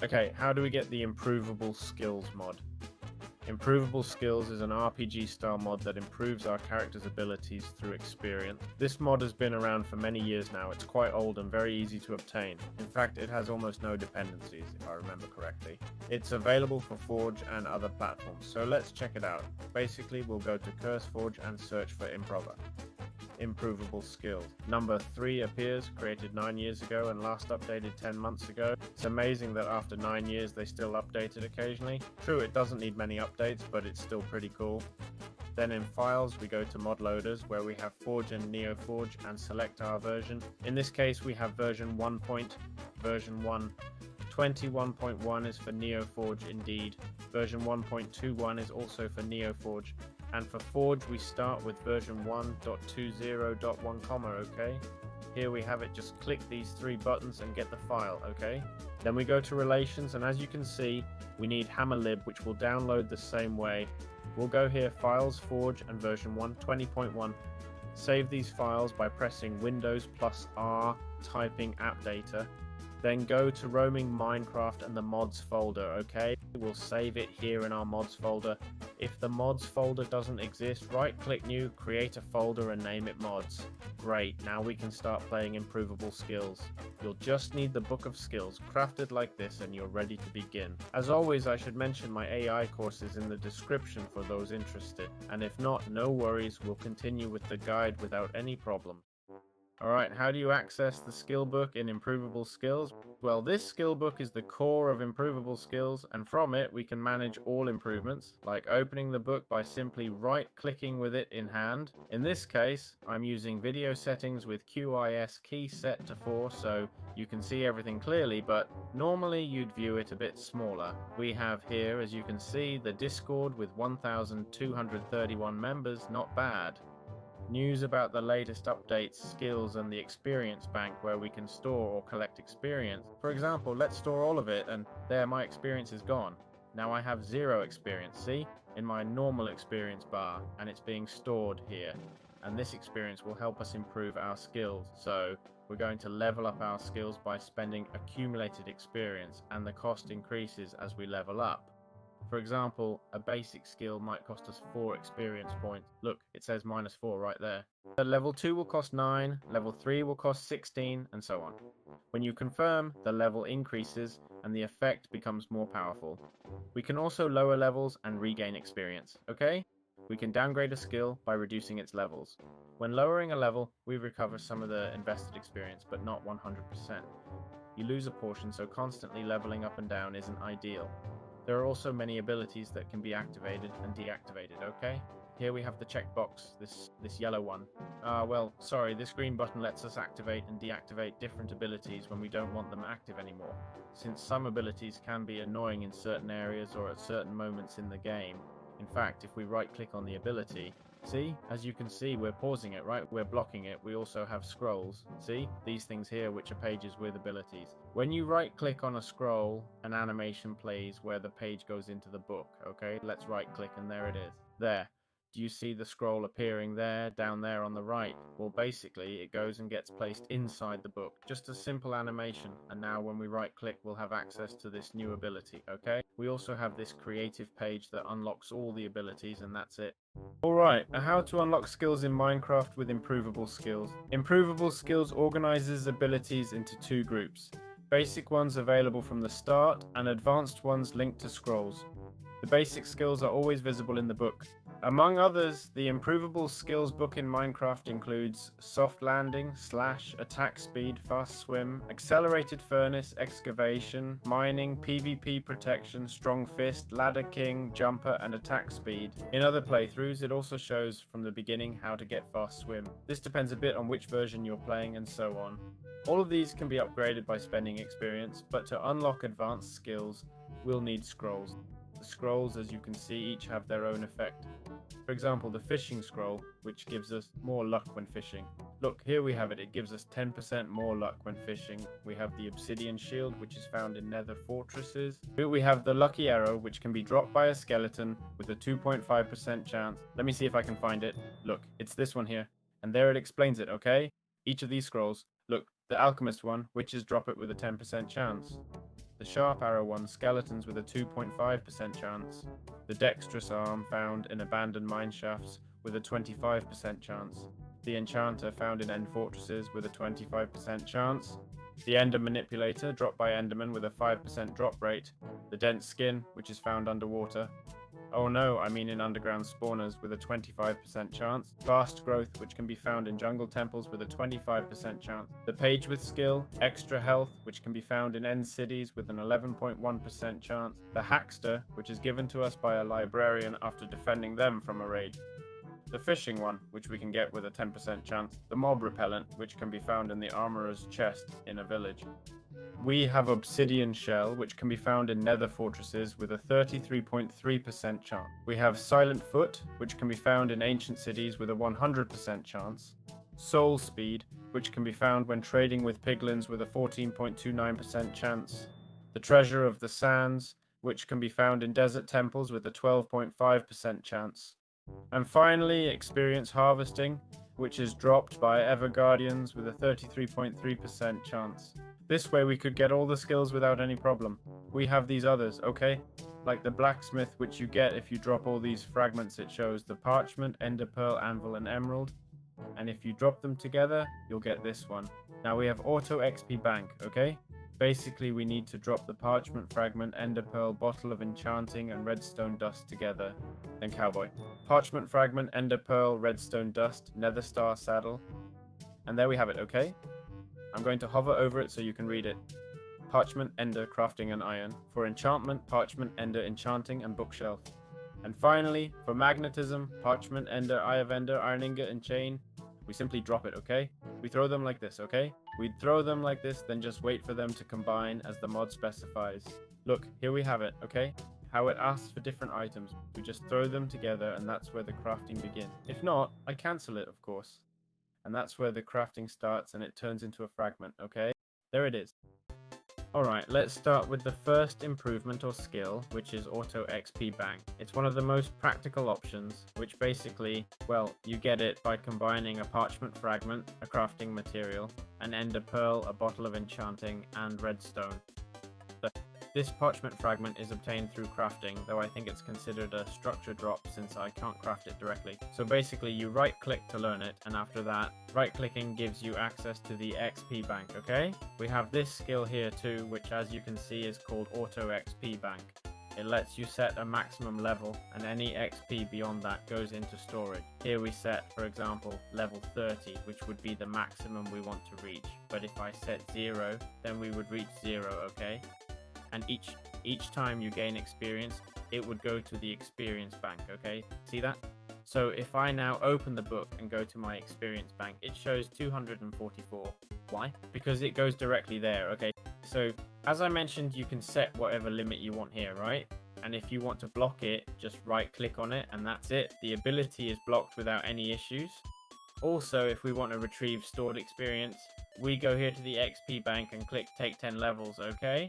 Okay, how do we get the Improvable Skills mod? Improvable Skills is an RPG style mod that improves our character's abilities through experience. This mod has been around for many years now. It's quite old and very easy to obtain. In fact, it has almost no dependencies, if I remember correctly. It's available for Forge and other platforms, so let's check it out. Basically, we'll go to CurseForge and search for Improvable Skills. Number 3 appears, created 9 years ago and last updated 10 months ago. It's amazing that after 9 years they still update it occasionally. True, it doesn't need many updates, but it's still pretty cool. Then in Files, we go to Mod Loaders, where we have Forge and NeoForge, and select our version. In this case, we have version 1. Version 1. 21.1 is for NeoForge indeed. Version 1.21 is also for NeoForge. And for Forge, we start with version 1.20.1, okay? Here we have it, just click these 3 buttons and get the file, okay? Then we go to Relations, and as you can see, we need HammerLib, which will download the same way. We'll go here, Files, Forge, and version 1.20.1. Save these files by pressing Windows plus R, typing app data. Then go to Roaming Minecraft and the mods folder, okay? We'll save it here in our mods folder. If the mods folder doesn't exist, right click New, create a folder and name it mods. Great, now we can start playing Improvable Skills. You'll just need the Book of Skills, crafted like this, and you're ready to begin. As always, I should mention my AI courses in the description for those interested. And if not, no worries, we'll continue with the guide without any problem. Alright, how do you access the skill book in Improvable Skills? Well, this skill book is the core of Improvable Skills, and from it we can manage all improvements, like opening the book by simply right-clicking with it in hand. In this case, I'm using video settings with QIS key set to 4, so you can see everything clearly, but normally you'd view it a bit smaller. We have here, as you can see, the Discord with 1,231 members, not bad. News about the latest updates, skills, and the experience bank where we can store or collect experience. For example, let's store all of it, and there my experience is gone. Now I have 0 experience, see? In my normal experience bar, and it's being stored here. And this experience will help us improve our skills, so we're going to level up our skills by spending accumulated experience, and the cost increases as we level up. For example, a basic skill might cost us 4 experience points. Look, it says -4 right there. Level 2 will cost 9, level 3 will cost 16, and so on. When you confirm, the level increases and the effect becomes more powerful. We can also lower levels and regain experience, okay? We can downgrade a skill by reducing its levels. When lowering a level, we recover some of the invested experience, but not 100%. You lose a portion, so constantly leveling up and down isn't ideal. There are also many abilities that can be activated and deactivated, okay? Here we have the checkbox, this yellow one. This green button lets us activate and deactivate different abilities when we don't want them active anymore, since some abilities can be annoying in certain areas or at certain moments in the game. In fact, if we right-click on the ability, see, as you can see, we're pausing it, right? We're blocking it. We also have scrolls. See, these things here, which are pages with abilities. When you right-click on a scroll, an animation plays where the page goes into the book, okay? Let's right-click and there it is. There. Do you see the scroll appearing there, down there on the right? Well, basically, it goes and gets placed inside the book. Just a simple animation, and now when we right-click, we'll have access to this new ability, okay? We also have this creative page that unlocks all the abilities, and that's it. Alright, how to unlock skills in Minecraft with Improvable Skills. Improvable Skills organizes abilities into 2 groups. Basic ones available from the start, and advanced ones linked to scrolls. The basic skills are always visible in the book. Among others, the Improvable Skills book in Minecraft includes Soft Landing, Slash, Attack Speed, Fast Swim, Accelerated Furnace, Excavation, Mining, PvP Protection, Strong Fist, Ladder King, Jumper, and Attack Speed. In other playthroughs, it also shows from the beginning how to get Fast Swim. This depends a bit on which version you're playing and so on. All of these can be upgraded by spending experience, but to unlock advanced skills, we'll need scrolls. The scrolls, as you can see, each have their own effect. For example, the fishing scroll, which gives us more luck when fishing. Look, here we have it. It gives us 10% more luck when fishing. We have the obsidian shield, which is found in nether fortresses. Here we have the lucky arrow, which can be dropped by a skeleton with a 2.5% chance. Let me see if I can find it. Look, it's this one here. And there it explains it, okay? Each of these scrolls. Look, the alchemist one, witches drop it with a 10% chance. The The sharp arrow one, skeletons with a 2.5% chance. The dexterous arm found in abandoned mine shafts with a 25% chance. The enchanter found in end fortresses with a 25% chance. The ender manipulator dropped by endermen with a 5% drop rate. The dense skin, which is found underwater. Oh no, I mean in underground spawners with a 25% chance. Fast growth, which can be found in jungle temples with a 25% chance. The page with skill, extra health, which can be found in end cities with an 11.1% chance. The hackster, which is given to us by a librarian after defending them from a raid. The fishing one, which we can get with a 10% chance. The mob repellent, which can be found in the armorer's chest in a village. We have obsidian shell, which can be found in nether fortresses with a 33.3% chance. We have silent foot, which can be found in ancient cities with a 100% chance. Soul speed, which can be found when trading with piglins with a 14.29% chance. The treasure of the sands, which can be found in desert temples with a 12.5% chance. And finally, experience harvesting, which is dropped by Everguardians with a 33.3% chance. This way we could get all the skills without any problem. We have these others, okay? Like the blacksmith, which you get if you drop all these fragments. It shows the parchment, ender pearl, anvil, and emerald. And if you drop them together, you'll get this one. Now we have auto XP bank, okay? Basically, we need to drop the parchment fragment, ender pearl, bottle of enchanting, and redstone dust together. Then cowboy. Parchment fragment, ender pearl, redstone dust, nether star saddle. And there we have it, okay? I'm going to hover over it so you can read it. Parchment, ender, crafting, and iron. For enchantment, parchment, ender, enchanting, and bookshelf. And finally, for magnetism, parchment, ender, eye of ender, iron ingot, and chain. We simply drop it, okay? We throw them like this, okay? We'd throw them like this, then just wait for them to combine as the mod specifies. Look, here we have it, okay? How it asks for different items. We just throw them together and that's where the crafting begins. If not, I cancel it, of course. And that's where the crafting starts and it turns into a fragment, okay? There it is. Alright, let's start with the first improvement or skill, which is Auto XP Bank. It's one of the most practical options, which basically, well, you get it by combining a parchment fragment, a crafting material, an ender pearl, a bottle of enchanting, and redstone. This parchment fragment is obtained through crafting, though I think it's considered a structure drop since I can't craft it directly. So basically you right click to learn it, and after that, right clicking gives you access to the XP bank, okay? We have this skill here too, which as you can see is called Auto XP Bank. It lets you set a maximum level, and any XP beyond that goes into storage. Here we set, for example, level 30, which would be the maximum we want to reach. But if I set 0, then we would reach 0, okay? And each time you gain experience, it would go to the experience bank, okay? See that? So if I now open the book and go to my experience bank, it shows 244. Why? Because it goes directly there, okay? So as I mentioned, you can set whatever limit you want here, right? And if you want to block it, just right click on it and that's it. The ability is blocked without any issues. Also, if we want to retrieve stored experience, we go here to the XP bank and click take 10 levels, okay?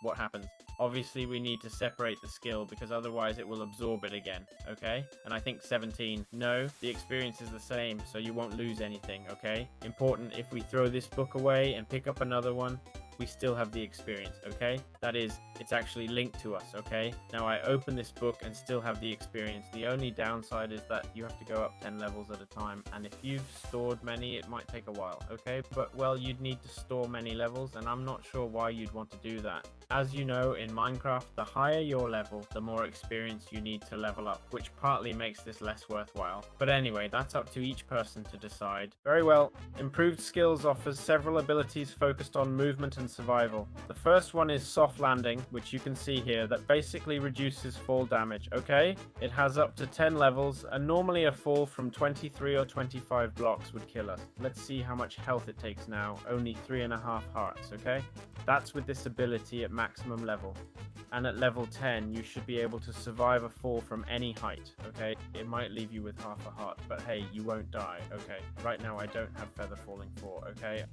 What happens? Obviously we need to separate the skill because otherwise it will absorb it again, okay? And I think 17. No, the experience is the same, so you won't lose anything, okay? Important, if we throw this book away and pick up another one, we still have the experience, okay? That is, it's actually linked to us, okay? Now I open this book and still have the experience. The only downside is that you have to go up 10 levels at a time, and if you've stored many, it might take a while, okay? But, well, you'd need to store many levels, and I'm not sure why you'd want to do that. As you know, in Minecraft, the higher your level, the more experience you need to level up, which partly makes this less worthwhile. But anyway, that's up to each person to decide. Very well, Improved Skills offers several abilities focused on movement and survival. The first one is Soft Landing, which you can see here, that basically reduces fall damage, okay? It has up to 10 levels, and normally a fall from 23 or 25 blocks would kill us. Let's see how much health it takes now. Only 3.5 hearts, okay? That's with this ability at maximum level. And at level 10, you should be able to survive a fall from any height, okay? It might leave you with half a heart, but hey, you won't die, okay? Right now, I don't have Feather Falling 4, okay?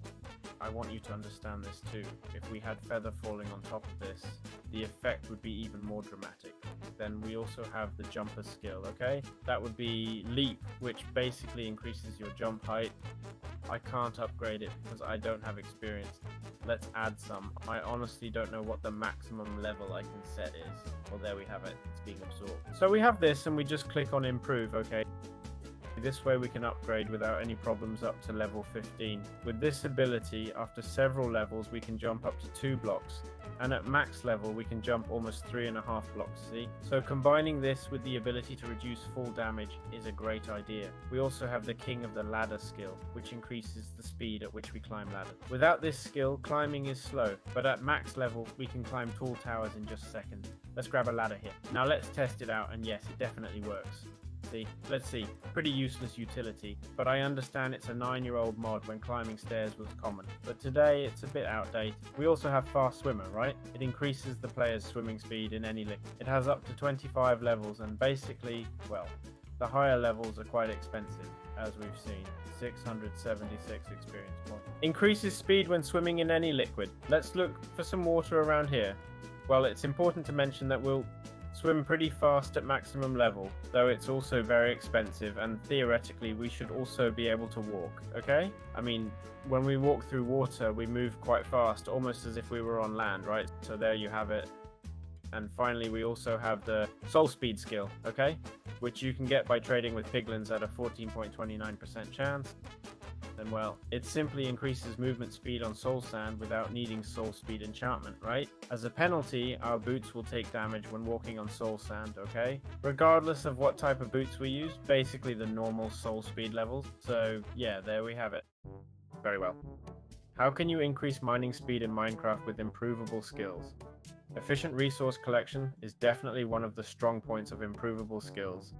I want you to understand this too. If we had Feather Falling on top of this, the effect would be even more dramatic. Then we also have the Jumper skill, okay? That would be Leap, which basically increases your jump height. I can't upgrade it because I don't have experience. Let's add some. I honestly don't know what the maximum level I can set is. Well, there we have it. It's being absorbed. So we have this and we just click on improve, okay? This way we can upgrade without any problems up to level 15. With this ability, after several levels, we can jump up to 2 blocks. And at max level, we can jump almost 3.5 blocks, see? So combining this with the ability to reduce fall damage is a great idea. We also have the King of the Ladder skill, which increases the speed at which we climb ladders. Without this skill, climbing is slow, but at max level, we can climb tall towers in just seconds. Let's grab a ladder here. Now let's test it out, and yes, it definitely works. Let's see, pretty useless utility, but I understand it's a 9-year-old mod when climbing stairs was common, but today it's a bit outdated. We also have fast swimmer, right? It increases the player's swimming speed in any lick. It has up to 25 levels and basically, well, the higher levels are quite expensive, as we've seen. 676 experience points. Increases speed when swimming in any liquid. Let's look for some water around here. Well, it's important to mention that we'll swim pretty fast at maximum level, though it's also very expensive, and theoretically we should also be able to walk, okay? I mean, when we walk through water, we move quite fast, almost as if we were on land, right? So there you have it. And finally, we also have the soul speed skill, okay? Which you can get by trading with piglins at a 14.29% chance. And well, it simply increases movement speed on soul sand without needing soul speed enchantment, right? As a penalty, our boots will take damage when walking on soul sand, okay? Regardless of what type of boots we use, basically the normal soul speed levels. So yeah, there we have it. Very well. How can you increase mining speed in Minecraft with improvable skills? Efficient resource collection is definitely one of the strong points of improvable skills.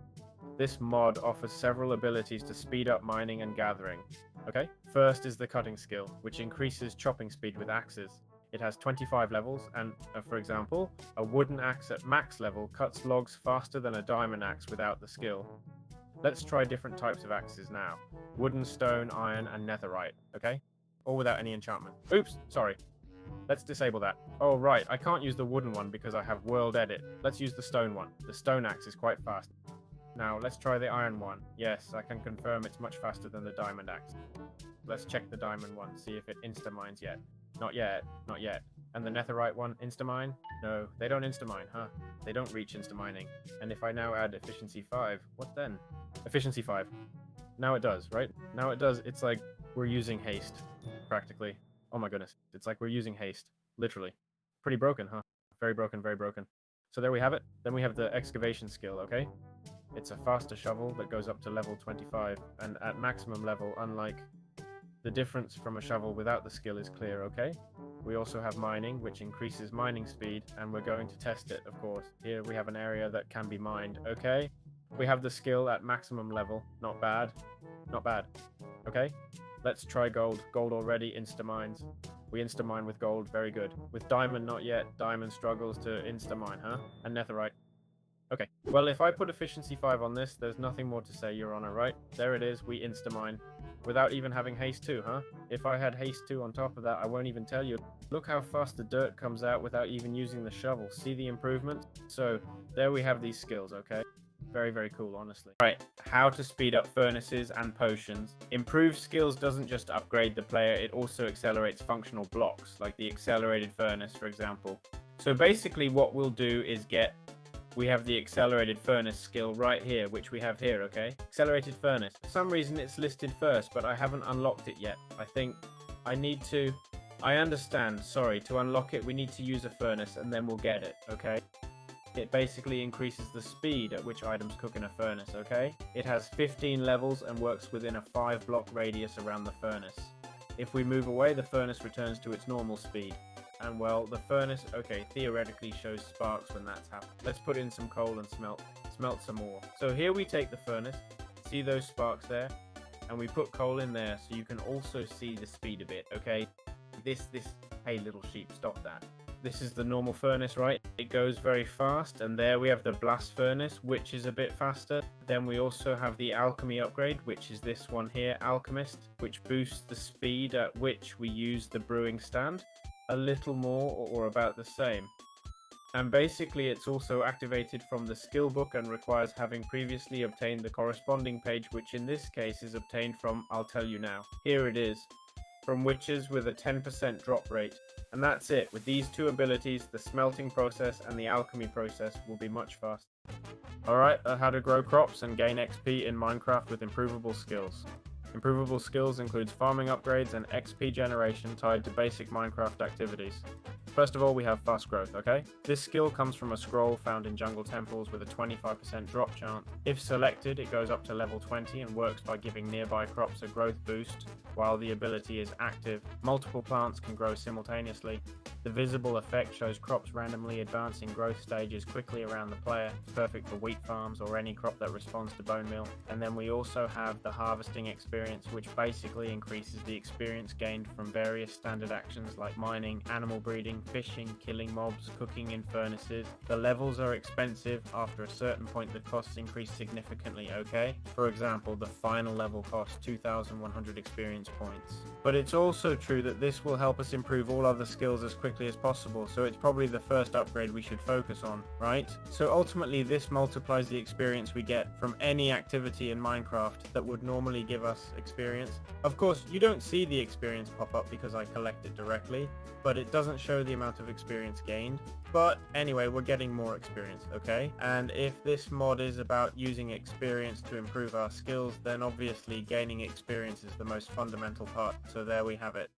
This mod offers several abilities to speed up mining and gathering. Okay, first is the cutting skill, which increases chopping speed with axes. It has 25 levels, and for example, a wooden axe at max level cuts logs faster than a diamond axe without the skill. Let's try different types of axes now. Wooden, stone, iron, and netherite, okay? All without any enchantment. Oops, sorry. Let's disable that. Oh right, I can't use the wooden one because I have world edit. Let's use the stone one. The stone axe is quite fast. Now, let's try the iron one. Yes, I can confirm it's much faster than the diamond axe. Let's check the diamond one, see if it insta-mines yet. Not yet, not yet. And the netherite one, insta-mine? No, they don't insta-mine, huh? They don't reach insta-mining. And if I now add efficiency 5, what then? Efficiency 5. Now it does, right? Now it does. It's like we're using haste, practically. Oh my goodness. It's like we're using haste, literally. Pretty broken, huh? Very broken, very broken. So there we have it. Then we have the excavation skill, okay? It's a faster shovel that goes up to level 25, and at maximum level, unlike the difference from a shovel without the skill is clear, okay? We also have mining, which increases mining speed, and we're going to test it, of course. Here we have an area that can be mined, okay? We have the skill at maximum level, not bad, not bad, okay? Let's try gold. Gold already insta-mines. We insta-mine with gold, very good. With diamond, not yet. Diamond struggles to insta-mine, huh? And netherite. Okay, well, if I put efficiency 5 on this, there's nothing more to say, Your Honor, right? There it is, we insta-mine. Without even having haste 2, huh? If I had haste 2 on top of that, I won't even tell you. Look how fast the dirt comes out without even using the shovel. See the improvement? So, there we have these skills, okay? Very, very cool, honestly. Right, how to speed up furnaces and potions. Improved skills doesn't just upgrade the player, it also accelerates functional blocks, like the accelerated furnace, for example. So basically what we'll do is we have the accelerated furnace skill right here, which we have here, okay? Accelerated furnace. For some reason it's listed first, but I haven't unlocked it yet. I think I need to... I understand, sorry. To unlock it, we need to use a furnace, and then we'll get it, okay? It basically increases the speed at which items cook in a furnace, okay? It has 15 levels and works within a 5-block radius around the furnace. If we move away, the furnace returns to its normal speed. And well, the furnace, okay, theoretically shows sparks when that's happened. Let's put in some coal and smelt some more. So here we take the furnace, see those sparks there, and we put coal in there so you can also see the speed a bit, okay? Hey little sheep, stop that. This is the normal furnace, right? It goes very fast, and there we have the blast furnace, which is a bit faster. Then we also have the alchemy upgrade, which is this one here, alchemist, which boosts the speed at which we use the brewing stand. A little more or about the same. And basically it's also activated from the skill book and requires having previously obtained the corresponding page, which in this case is obtained from, I'll tell you now. Here it is, from witches with a 10% drop rate. And that's it. With these two abilities, the smelting process and the alchemy process will be much faster. Alright, how to grow crops and gain XP in Minecraft with improvable skills. Improvable skills includes farming upgrades and XP generation tied to basic Minecraft activities. First of all, we have fast growth, okay? This skill comes from a scroll found in jungle temples with a 25% drop chance. If selected, it goes up to level 20 and works by giving nearby crops a growth boost. While the ability is active, multiple plants can grow simultaneously. The visible effect shows crops randomly advancing growth stages quickly around the player. It's perfect for wheat farms or any crop that responds to bone meal. And then we also have the harvesting experience, which basically increases the experience gained from various standard actions like mining, animal breeding, fishing, killing mobs, cooking in furnaces. The levels are expensive. After a certain point the costs increase significantly, okay? For example, the final level costs 2,100 experience points. But it's also true that this will help us improve all other skills as quickly as possible, so it's probably the first upgrade we should focus on, right? So ultimately this multiplies the experience we get from any activity in Minecraft that would normally give us experience. Of course, you don't see the experience pop up because I collect it directly, but it doesn't show the amount of experience gained. But anyway, we're getting more experience, okay? And if this mod is about using experience to improve our skills, then obviously gaining experience is the most fundamental part, so there we have it.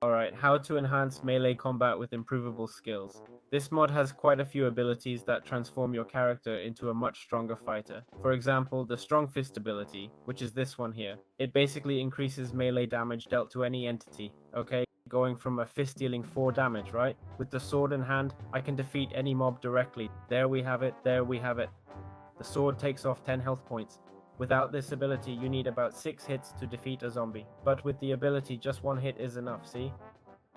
Alright, how to enhance melee combat with improvable skills. This mod has quite a few abilities that transform your character into a much stronger fighter. For example, the Strong Fist ability, which is this one here. It basically increases melee damage dealt to any entity, okay? Going from a fist dealing 4 damage, right? With the sword in hand, I can defeat any mob directly. There we have it, there we have it. The sword takes off 10 health points. Without this ability, you need about 6 hits to defeat a zombie. But with the ability, just 1 hit is enough, see?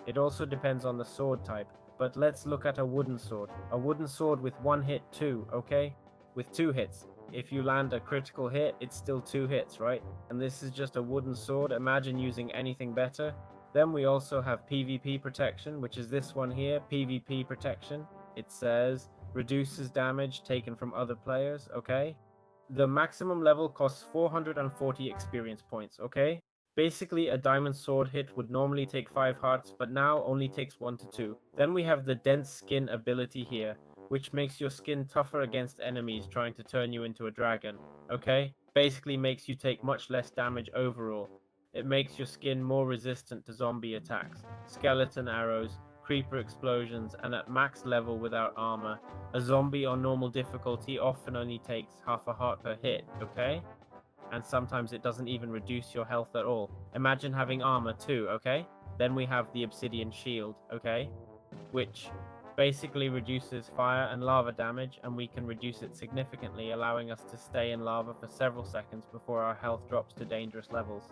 It also depends on the sword type. But let's look at a wooden sword. A wooden sword with 1 hit too, okay? With 2 hits. If you land a critical hit, it's still 2 hits, right? And this is just a wooden sword. Imagine using anything better. Then we also have PvP protection, which is this one here, PvP protection. It says, reduces damage taken from other players, okay? The maximum level costs 440 experience points, okay? Basically, a diamond sword hit would normally take 5 hearts, but now only takes 1 to 2. Then we have the dense skin ability here, which makes your skin tougher against enemies trying to turn you into a dragon, okay? Basically makes you take much less damage overall. It makes your skin more resistant to zombie attacks, skeleton arrows, creeper explosions, and at max level without armor, a zombie on normal difficulty often only takes half a heart per hit, okay? And sometimes it doesn't even reduce your health at all. Imagine having armor too, okay? Then we have the obsidian shield, okay? Which basically reduces fire and lava damage, and we can reduce it significantly, allowing us to stay in lava for several seconds before our health drops to dangerous levels.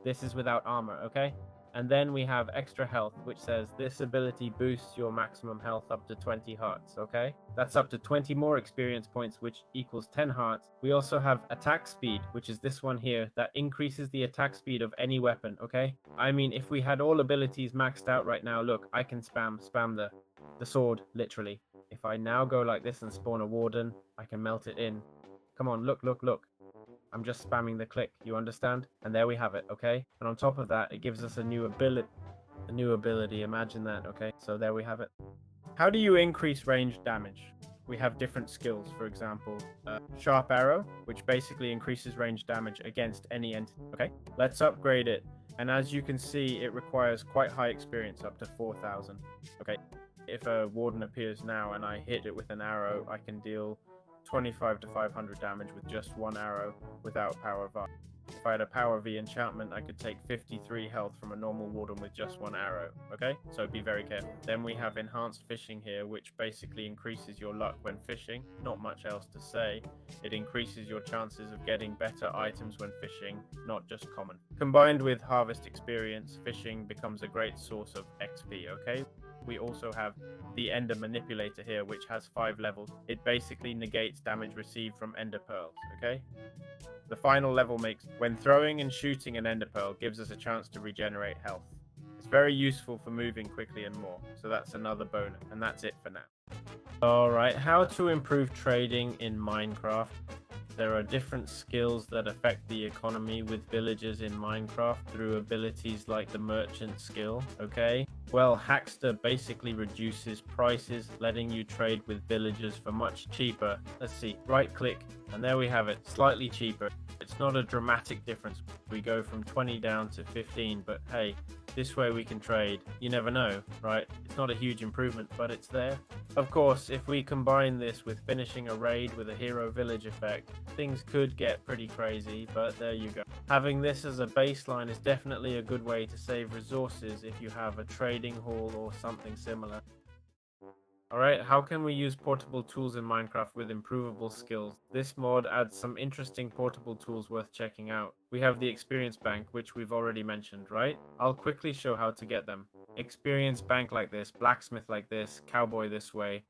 This is without armor, okay? And then we have extra health, which says this ability boosts your maximum health up to 20 hearts, okay? That's up to 20 more experience points, which equals 10 hearts. We also have attack speed, which is this one here, that increases the attack speed of any weapon, okay? I mean, if we had all abilities maxed out right now, look, I can spam the sword, literally. If I now go like this and spawn a warden, I can melt it in. Come on, look, look, look. I'm just spamming the click, you understand? And there we have it, okay? And on top of that, it gives us a new ability, imagine that, okay? So there we have it. How do you increase range damage? We have different skills, for example, Sharp Arrow, which basically increases range damage against any entity, okay? Let's upgrade it. And as you can see, it requires quite high experience, up to 4,000, okay? If a warden appears now and I hit it with an arrow, I can deal 25 to 500 damage with just 1 arrow without Power V. If I had a Power V enchantment, I could take 53 health from a normal warden with just 1 arrow, okay? So be very careful. Then we have Enhanced Fishing here, which basically increases your luck when fishing. Not much else to say. It increases your chances of getting better items when fishing, not just common. Combined with Harvest Experience, fishing becomes a great source of XP, okay? We also have the Ender Manipulator here, which has 5 levels. It basically negates damage received from Ender Pearls, okay? The final level makes, when throwing and shooting an Ender Pearl, gives us a chance to regenerate health. It's very useful for moving quickly and more, so that's another bonus, and that's it for now. Alright, how to improve trading in Minecraft. There are different skills that affect the economy with villagers in Minecraft through abilities like the merchant skill, okay? Well, Hackster basically reduces prices, letting you trade with villagers for much cheaper. Let's see, right click, and there we have it, slightly cheaper. It's not a dramatic difference. We go from 20 down to 15, but hey, this way we can trade. You never know, right? It's not a huge improvement, but it's there. Of course, if we combine this with finishing a raid with a hero village effect, things could get pretty crazy, but there you go. Having this as a baseline is definitely a good way to save resources if you have a trading hall or something similar. Alright, how can we use portable tools in Minecraft with improvable skills? This mod adds some interesting portable tools worth checking out. We have the experience bank, which we've already mentioned, right? I'll quickly show how to get them. Experience bank like this, blacksmith like this, cowboy this way,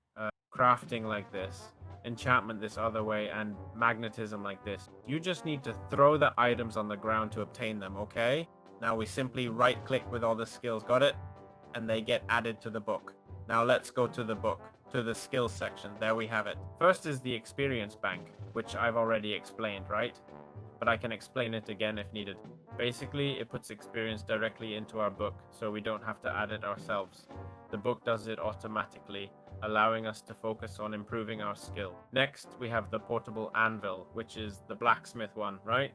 crafting like this, enchantment this other way, and magnetism like this. You just need to throw the items on the ground to obtain them, okay? Now we simply right click with all the skills, got it? And they get added to the book. Now let's go to the book, to the skills section. There we have it. First is the experience bank, which I've already explained, right? But I can explain it again if needed. Basically, it puts experience directly into our book, so we don't have to add it ourselves. The book does it automatically, allowing us to focus on improving our skill. Next, we have the portable anvil, which is the blacksmith one, right?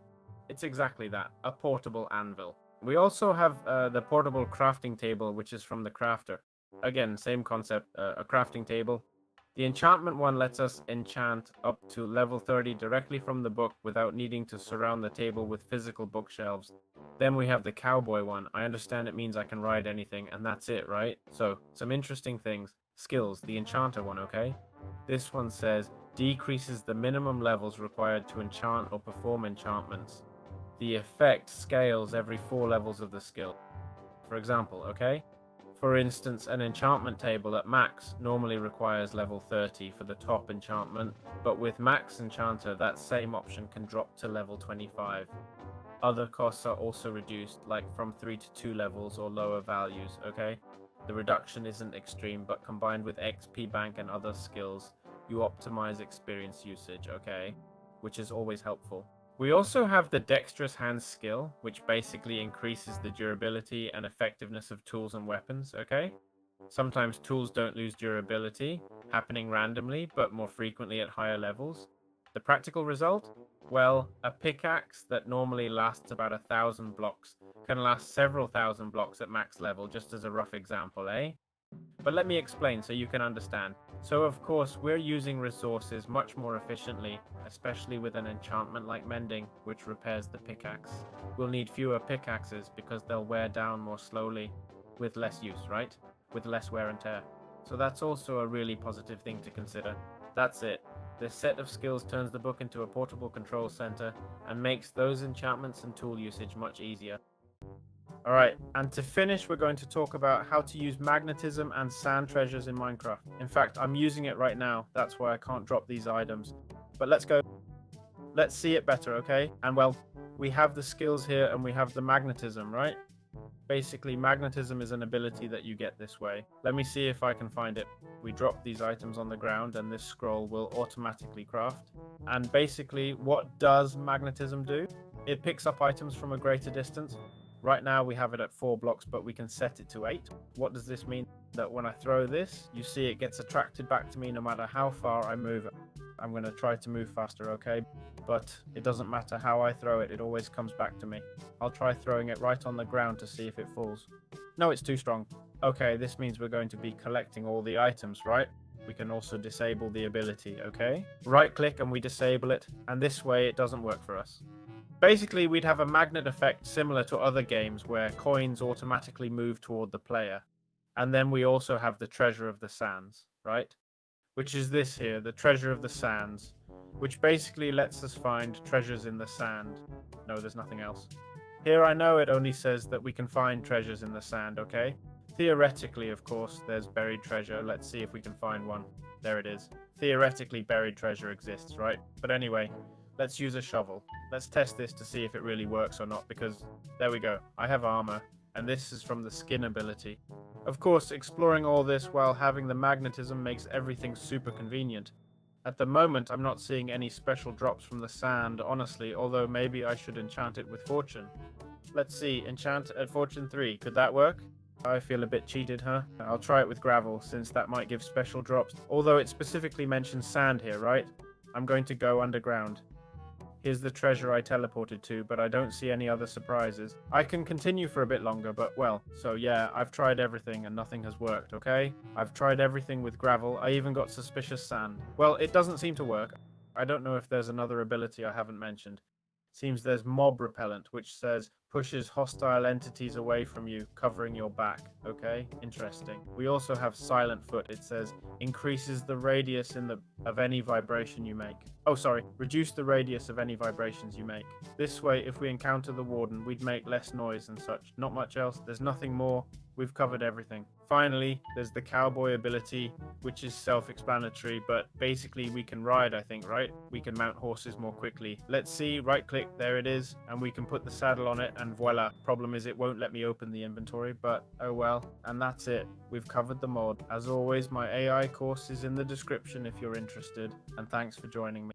It's exactly that, a portable anvil. We also have the portable crafting table, which is from the crafter. Again, same concept, a crafting table. The enchantment one lets us enchant up to level 30 directly from the book without needing to surround the table with physical bookshelves. Then we have the cowboy one. I understand it means I can ride anything, and that's it, right? So, some interesting things. Skills, the enchanter one, okay? This one says, decreases the minimum levels required to enchant or perform enchantments. The effect scales every 4 levels of the skill. For example, okay? For instance, an enchantment table at max normally requires level 30 for the top enchantment, but with max enchanter that same option can drop to level 25. Other costs are also reduced, like from 3 to 2 levels or lower values, okay? The reduction isn't extreme, but combined with XP bank and other skills, you optimize experience usage, okay? Which is always helpful. We also have the dexterous hands skill, which basically increases the durability and effectiveness of tools and weapons, okay? Sometimes tools don't lose durability, happening randomly, but more frequently at higher levels. The practical result? Well, a pickaxe that normally lasts about 1,000 blocks can last several thousand blocks at max level, just as a rough example, eh? But let me explain so you can understand. So of course, we're using resources much more efficiently, especially with an enchantment like mending, which repairs the pickaxe. We'll need fewer pickaxes because they'll wear down more slowly, with less use, right? With less wear and tear. So that's also a really positive thing to consider. That's it. This set of skills turns the book into a portable control center and makes those enchantments and tool usage much easier. Alright, and to finish, we're going to talk about how to use magnetism and sand treasures in Minecraft. In fact, I'm using it right now, that's why I can't drop these items. But let's go. Let's see it better, okay? And well, we have the skills here and we have the magnetism, right? Basically, magnetism is an ability that you get this way. Let me see if I can find it. We drop these items on the ground and this scroll will automatically craft. And basically, what does magnetism do? It picks up items from a greater distance. Right now we have it at 4 blocks, but we can set it to 8. What does this mean? That when I throw this, you see it gets attracted back to me no matter how far I move it. I'm going to try to move faster, okay? But it doesn't matter how I throw it, it always comes back to me. I'll try throwing it right on the ground to see if it falls. No, it's too strong. Okay, this means we're going to be collecting all the items, right? We can also disable the ability, okay? Right click and we disable it, and this way it doesn't work for us. Basically, we'd have a magnet effect similar to other games where coins automatically move toward the player. And then we also have the treasure of the sands, right? Which is this here, the treasure of the sands, which basically lets us find treasures in the sand. No, there's nothing else. Here I know it only says that we can find treasures in the sand, okay? Theoretically, of course, there's buried treasure. Let's see if we can find one. There it is. Theoretically, buried treasure exists, right? But anyway, let's use a shovel. Let's test this to see if it really works or not, because there we go. I have armor, and this is from the skin ability. Of course, exploring all this while having the magnetism makes everything super convenient. At the moment, I'm not seeing any special drops from the sand, honestly, although maybe I should enchant it with fortune. Let's see, enchant at fortune 3. Could that work? I feel a bit cheated, huh? I'll try it with gravel, since that might give special drops. Although it specifically mentions sand here, right? I'm going to go underground. Here's the treasure I teleported to, but I don't see any other surprises. I can continue for a bit longer, but well, so yeah, I've tried everything and nothing has worked, okay? I've tried everything with gravel, I even got suspicious sand. Well, it doesn't seem to work. I don't know if there's another ability I haven't mentioned. Seems there's mob repellent, which says pushes hostile entities away from you, covering your back. Okay, interesting. We also have silent foot. It says increases the radius of any vibration you make. Oh, sorry, reduce the radius of any vibrations you make. This way, if we encounter the warden, we'd make less noise and such. Not much else. There's nothing more. We've covered everything. Finally, there's the cowboy ability, which is self-explanatory, but basically we can ride, I think, right? We can mount horses more quickly. Let's see, right click, there it is, and we can put the saddle on it, and voila. Problem is it won't let me open the inventory, but oh well. And that's it. We've covered the mod. As always, my AI course is in the description if you're interested, and thanks for joining me.